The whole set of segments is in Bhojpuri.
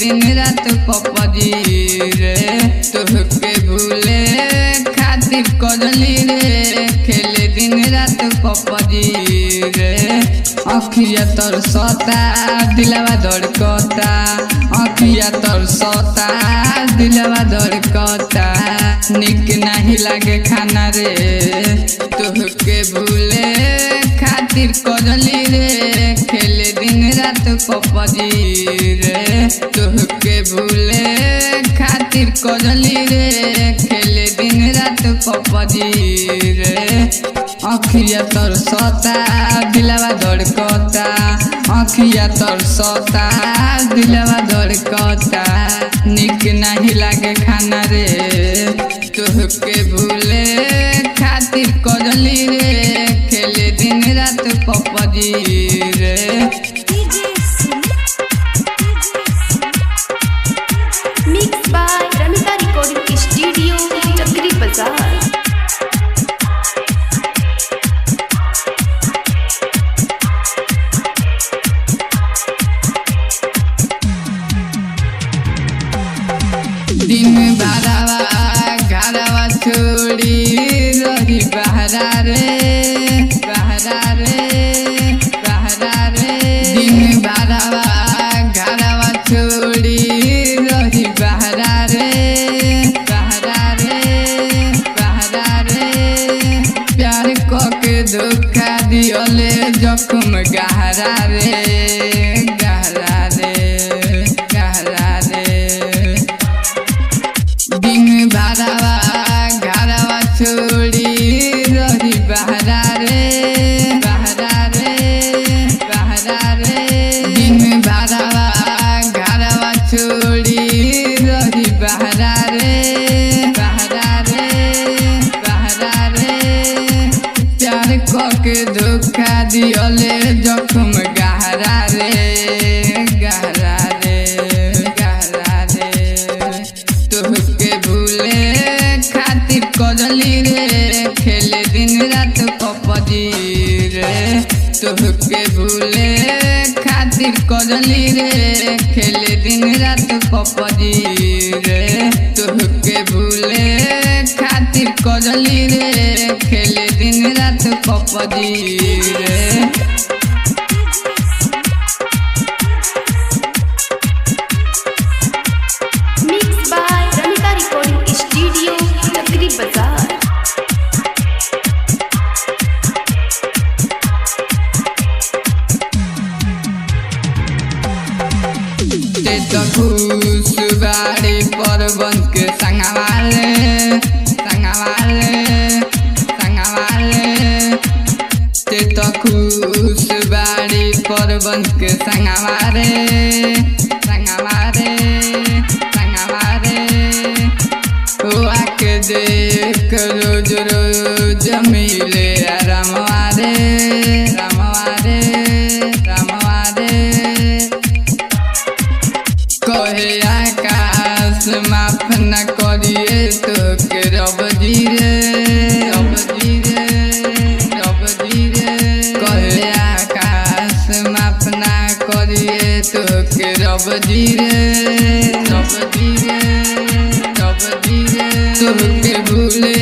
दिन रात पपजी रे तोहके भूले खातिर कजली रे खेले दिन रात पपजी रे अखिया तोर सता दिलवा धड़कता अखिया तोर सता दिलवा धड़कता निक नहीं लागे खाना रे तोहके भूले खातिर कजली रे खेले दिन रात पपजी रे तोहके भूले खातिर कजली रे खेले दिन रात पपजी रे अखिया तोर सता दिलवा धड़कता अखिया तोर सता दिलवा धड़कता निक नहीं लागे खाना रे तोहके भूले खातिर कजली रे खेले दिन रात पपजी remix by Ramita recording studio Chakri Bazar. दिन भरावा घरवा छोड़ी रही बहरा रे बहरा रे बहरा रे दिन भरावा घरवा छोड़ी रही बहरा रे बहरा रे बहरा रे प्यार के धोखा दियले जख्म गहरा रे गहरा रे गहरा रे दिन भरावा घरवा छोड़ी रही बहरा रे बहरा रे बहरा रे दिन भरावा घरवा छोड़ी रही बहरा रे बहरा रे बहरा रे प्यार के धोखा दियले जख्म गहरा रे गहरा रे गहरा रे तोहके भूले खातिर कजली रे खेले दिन रात पपजी रे तोहके भूले खातिर कजली रे खेले दिन रात पपजी रे तोहके भूले खातिर कजली रे खेले दिन रात पपजी remix by Ramita recording studio Chakri Bazar. ते तो खुश बाड़ी परवन के संगवाले संगवाले संगवाले ते तो खुश बाड़ी परवन के संगवारे संगवारे संगवारे हो आके देख रोज रोज मिले रामवारे रामवारे रामवारे कहे आकाश माफ न करिए तो के रब जी रे रब जी रे रब जी रे कहे आकाश माफ न करिए तो के रब जी रे रब जी रे रब जी रे तोहके भूले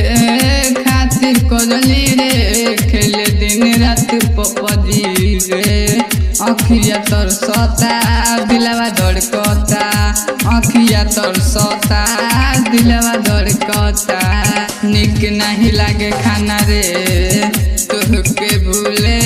खातिर कजली रे खेले दिन रात पपजी रे अखिया तोर सता दिलवा धड़कता अखिया तोर सता दिलवा धड़कता निक नहीं लागे खाना रे तोहके भूले